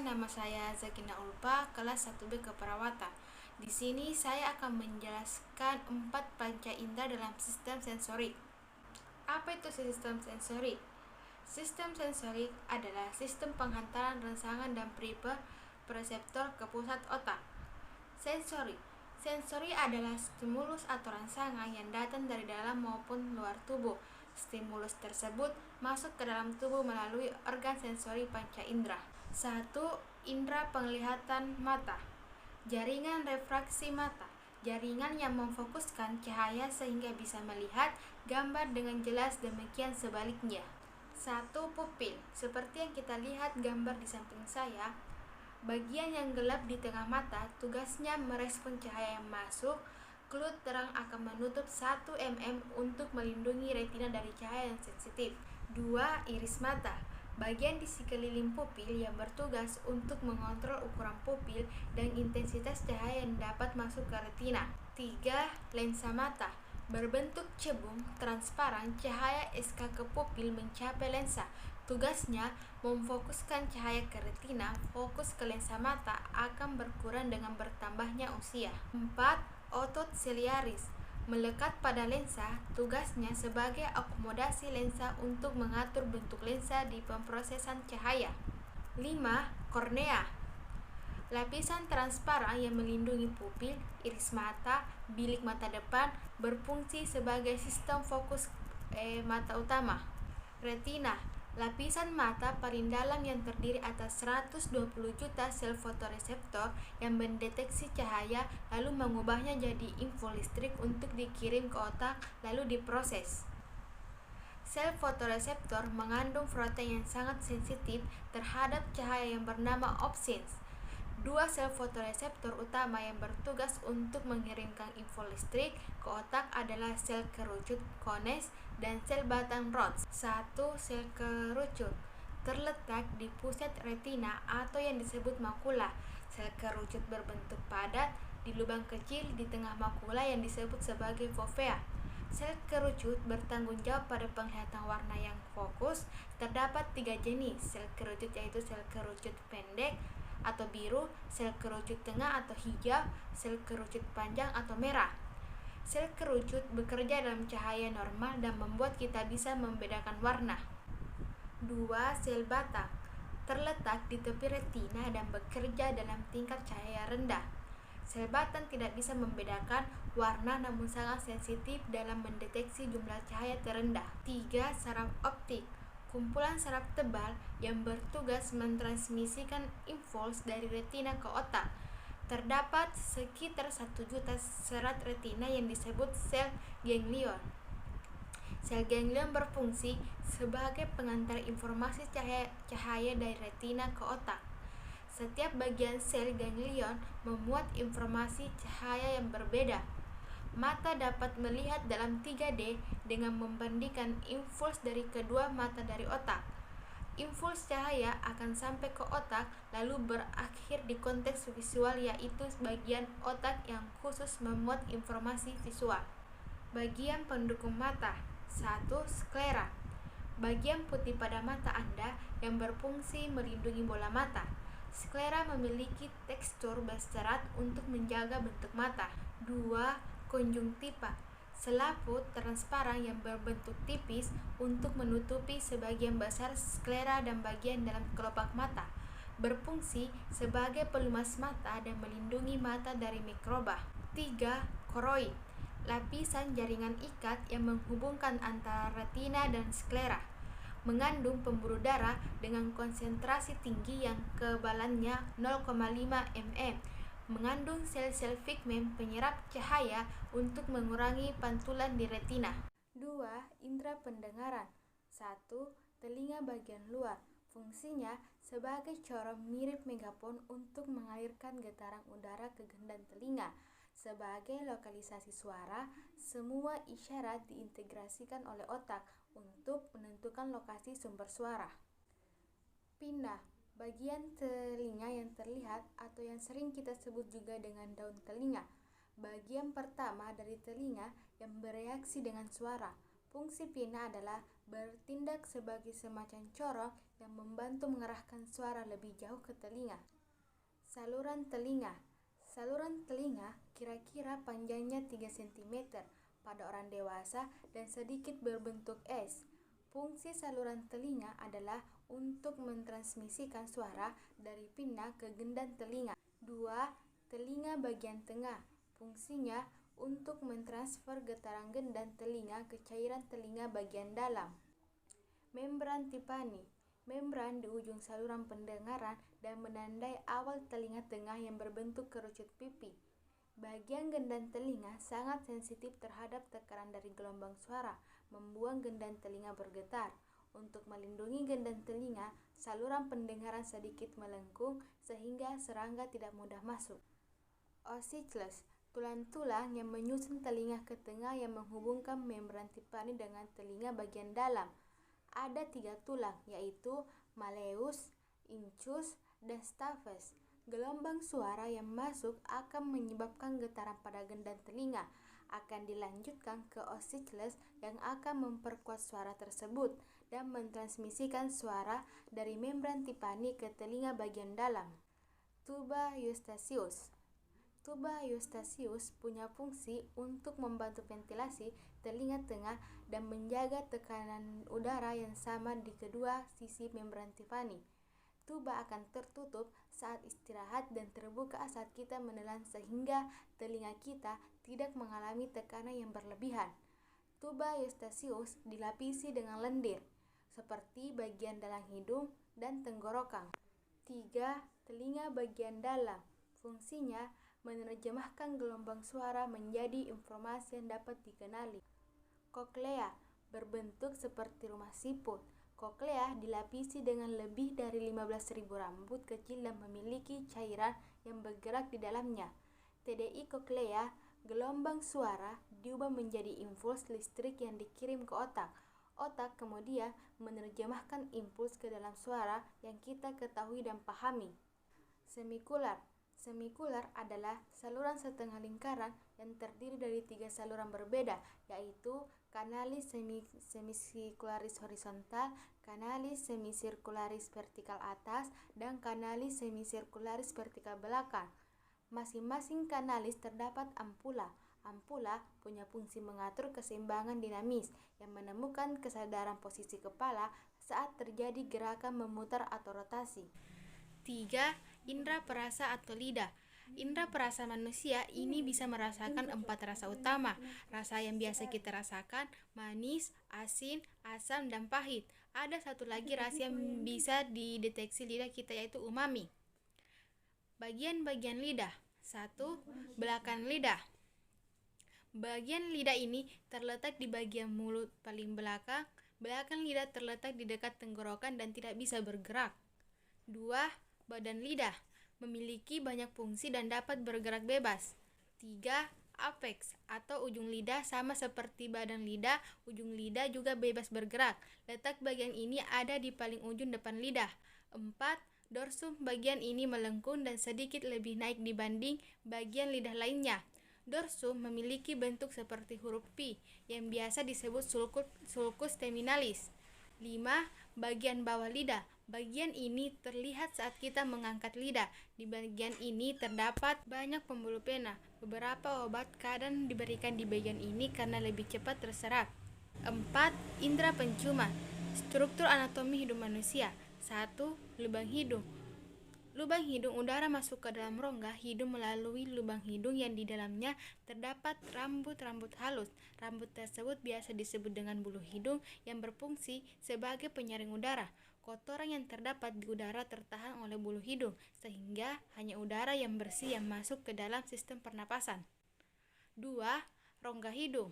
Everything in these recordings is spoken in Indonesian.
nama saya Zakina Ulpa, kelas 1B Keperawatan. Di sini saya akan menjelaskan 4 panca indera dalam sistem sensorik. Apa itu sistem sensorik? Sistem sensorik adalah sistem penghantaran rangsangan dan perseptor ke pusat otak. Sensori adalah stimulus atau rangsangan yang datang dari dalam maupun luar tubuh. Stimulus tersebut masuk ke dalam tubuh melalui organ sensori panca indera. 1. Indera penglihatan mata. Jaringan refraksi mata. Jaringan yang memfokuskan cahaya sehingga bisa melihat gambar dengan jelas, demikian sebaliknya. 1. Pupil. Seperti yang kita lihat gambar di samping saya, bagian yang gelap di tengah mata tugasnya merespon cahaya yang masuk. Kelut terang akan menutup 1 mm untuk melindungi retina dari cahaya yang sensitif. 2. Iris mata. Bagian di sekeliling pupil yang bertugas untuk mengontrol ukuran pupil dan intensitas cahaya yang dapat masuk ke retina. 3. Lensa mata. Berbentuk cebung transparan, cahaya SK ke pupil mencapai lensa. Tugasnya memfokuskan cahaya ke retina. Fokus ke lensa mata akan berkurang dengan bertambahnya usia. 4. Otot ciliaris. Melekat pada lensa, tugasnya sebagai akomodasi lensa untuk mengatur bentuk lensa di pemrosesan cahaya. 5. Kornea. Lapisan transparan yang melindungi pupil, iris mata, bilik mata depan, berfungsi sebagai sistem fokus mata utama. Retina. Lapisan mata paling dalam yang terdiri atas 120 juta sel fotoreseptor yang mendeteksi cahaya lalu mengubahnya jadi info listrik untuk dikirim ke otak lalu diproses. Sel fotoreseptor mengandung protein yang sangat sensitif terhadap cahaya yang bernama opsins. 2 sel fotoreseptor utama yang bertugas untuk mengirimkan info listrik ke otak adalah sel kerucut cones dan sel batang rods. 1. Sel kerucut terletak di pusat retina atau yang disebut makula. Sel kerucut berbentuk padat di lubang kecil di tengah makula yang disebut sebagai fovea. Sel kerucut bertanggung jawab pada penglihatan warna yang fokus. Terdapat 3 jenis sel kerucut, yaitu sel kerucut pendek atau biru, sel kerucut tengah atau hijau, sel kerucut panjang atau merah. Sel kerucut bekerja dalam cahaya normal dan membuat kita bisa membedakan warna. 2. Sel batang terletak di tepi retina dan bekerja dalam tingkat cahaya rendah. Sel batang tidak bisa membedakan warna namun sangat sensitif dalam mendeteksi jumlah cahaya terendah. 3. Saraf optik. Kumpulan saraf tebal yang bertugas mentransmisikan impuls dari retina ke otak. Terdapat sekitar 1 juta serat retina yang disebut sel ganglion. Sel ganglion berfungsi sebagai pengantar informasi cahaya dari retina ke otak. Setiap bagian sel ganglion memuat informasi cahaya yang berbeda. Mata dapat melihat dalam 3D dengan membandingkan impuls dari kedua mata dari otak. Impuls cahaya akan sampai ke otak lalu berakhir di konteks visual, yaitu bagian otak yang khusus memuat informasi visual. Bagian pendukung mata. 1. Sklera. Bagian putih pada mata Anda yang berfungsi melindungi bola mata. Sklera memiliki tekstur berserat untuk menjaga bentuk mata. 2. Konjungtiva. Selaput transparan yang berbentuk tipis untuk menutupi sebagian besar sklera dan bagian dalam kelopak mata. Berfungsi sebagai pelumas mata dan melindungi mata dari mikroba. 3. Koroid. Lapisan jaringan ikat yang menghubungkan antara retina dan sklera. Mengandung pembuluh darah dengan konsentrasi tinggi yang kebalannya 0,5 mm. Mengandung sel-sel pigmen penyerap cahaya untuk mengurangi pantulan di retina. 2. Indera pendengaran. 1. Telinga bagian luar. Fungsinya sebagai corong mirip megafon untuk mengalirkan getaran udara ke gendang telinga. Sebagai lokalisasi suara, semua isyarat diintegrasikan oleh otak untuk menentukan lokasi sumber suara. Pinna. Bagian telinga yang terlihat atau yang sering kita sebut juga dengan daun telinga. Bagian pertama dari telinga yang bereaksi dengan suara. Fungsi pinna adalah bertindak sebagai semacam corong yang membantu mengarahkan suara lebih jauh ke telinga. Saluran telinga. Saluran telinga kira-kira panjangnya 3 cm pada orang dewasa dan sedikit berbentuk S. Fungsi saluran telinga adalah untuk mentransmisikan suara dari pinna ke gendang telinga. 2. Telinga bagian tengah. Fungsinya untuk mentransfer getaran gendang telinga ke cairan telinga bagian dalam. Membran tipani. Membran di ujung saluran pendengaran dan menandai awal telinga tengah yang berbentuk kerucut pipi. Bagian gendang telinga sangat sensitif terhadap tekanan dari gelombang suara, membuat gendang telinga bergetar. Untuk melindungi gendang telinga, saluran pendengaran sedikit melengkung sehingga serangga tidak mudah masuk. Ossiculus, tulang-tulang yang menyusun telinga ke tengah yang menghubungkan membran tipani dengan telinga bagian dalam. Ada 3 tulang, yaitu malleus, incus, dan stapes. Gelombang suara yang masuk akan menyebabkan getaran pada gendang telinga, akan dilanjutkan ke ossiculus yang akan memperkuat suara tersebut dan mentransmisikan suara dari membran tipani ke telinga bagian dalam. Tuba eustachius. Tuba eustachius punya fungsi untuk membantu ventilasi telinga tengah dan menjaga tekanan udara yang sama di kedua sisi membran tipani. Tuba akan tertutup saat istirahat dan terbuka saat kita menelan sehingga telinga kita tidak mengalami tekanan yang berlebihan. Tuba eustachius dilapisi dengan lendir, seperti bagian dalam hidung dan tenggorokan. 3. Telinga bagian dalam. Fungsinya menerjemahkan gelombang suara menjadi informasi yang dapat dikenali. Koklea berbentuk seperti rumah siput. Koklea dilapisi dengan lebih dari 15.000 rambut kecil dan memiliki cairan yang bergerak di dalamnya. TDI koklea, gelombang suara diubah menjadi impuls listrik yang dikirim ke otak. Otak kemudian menerjemahkan impuls ke dalam suara yang kita ketahui dan pahami. Semikular. Semikular adalah saluran setengah lingkaran yang terdiri dari 3 saluran berbeda, yaitu kanalis semicircularis horizontal, kanalis semicircularis vertikal atas, dan kanalis semicircularis vertikal belakang. Masing-masing kanalis terdapat ampula. Ampula punya fungsi mengatur keseimbangan dinamis yang menemukan kesadaran posisi kepala saat terjadi gerakan memutar atau rotasi. 3. Indra perasa atau lidah. Indra perasa manusia ini bisa merasakan 4 rasa utama. Rasa yang biasa kita rasakan, manis, asin, asam, dan pahit. Ada satu lagi rasa yang bisa dideteksi lidah kita, yaitu umami. Bagian-bagian lidah. 1. Belakang lidah. Bagian lidah ini terletak di bagian mulut paling belakang. Belakang lidah terletak di dekat tenggorokan dan tidak bisa bergerak. 2. Badan lidah memiliki banyak fungsi dan dapat bergerak bebas. 3. Apex atau ujung lidah sama seperti badan lidah, ujung lidah juga bebas bergerak. Letak bagian ini ada di paling ujung depan lidah. 4. Dorsum, bagian ini melengkung dan sedikit lebih naik dibanding bagian lidah lainnya. Dorsum memiliki bentuk seperti huruf P yang biasa disebut sulcus terminalis. 5. Bagian bawah lidah. Bagian ini terlihat saat kita mengangkat lidah. Di bagian ini terdapat banyak pembuluh pena. Beberapa obat kadang diberikan di bagian ini karena lebih cepat terserap. 4. Indra penciuman. Struktur anatomi hidung manusia. 1. Lubang hidung. Lubang hidung, udara masuk ke dalam rongga hidung melalui lubang hidung yang di dalamnya terdapat rambut-rambut halus. Rambut tersebut biasa disebut dengan bulu hidung yang berfungsi sebagai penyaring udara. Kotoran yang terdapat di udara tertahan oleh bulu hidung, sehingga hanya udara yang bersih yang masuk ke dalam sistem pernapasan. 2. Rongga hidung.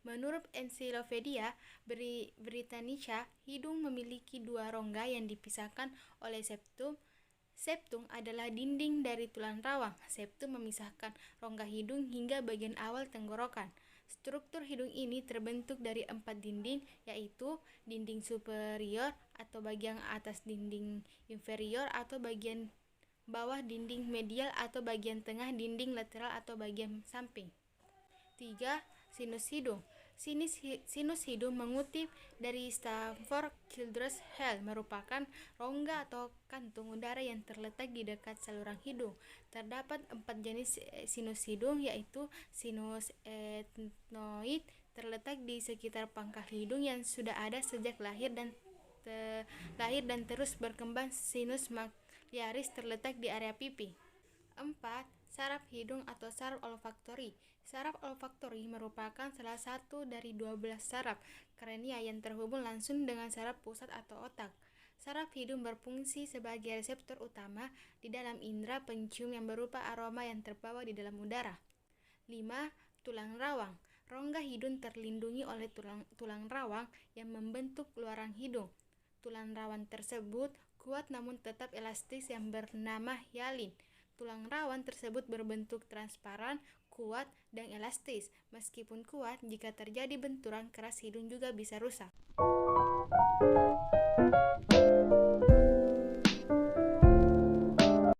Menurut Encyclopedia Britannica, hidung memiliki 2 rongga yang dipisahkan oleh septum. Septum adalah dinding dari tulang rawang. Septum memisahkan rongga hidung hingga bagian awal tenggorokan. Struktur hidung ini terbentuk dari 4 dinding, yaitu dinding superior atau bagian atas dinding inferior atau bagian bawah dinding medial atau bagian tengah dinding lateral atau bagian samping. 3. Sinus hidung. Sinus hidung mengutip dari Stanford Children's Health merupakan rongga atau kantung udara yang terletak di dekat saluran hidung. Terdapat 4 jenis sinus hidung, yaitu sinus etnoid terletak di sekitar pangkal hidung yang sudah ada sejak lahir dan terus berkembang. Sinus maxillaris terletak di area pipi. 4. Saraf hidung atau saraf olfaktori. Saraf olfaktori merupakan salah satu dari 12 saraf kornea yang terhubung langsung dengan saraf pusat atau otak. Saraf hidung berfungsi sebagai reseptor utama di dalam indera pencium yang berupa aroma yang terbawa di dalam udara. 5. Tulang rawang. Rongga hidung terlindungi oleh tulang rawang yang membentuk luaran hidung. Tulang rawang tersebut kuat namun tetap elastis yang bernama hyalin. Tulang rawan tersebut berbentuk transparan, kuat, dan elastis. Meskipun kuat, jika terjadi benturan keras hidung juga bisa rusak.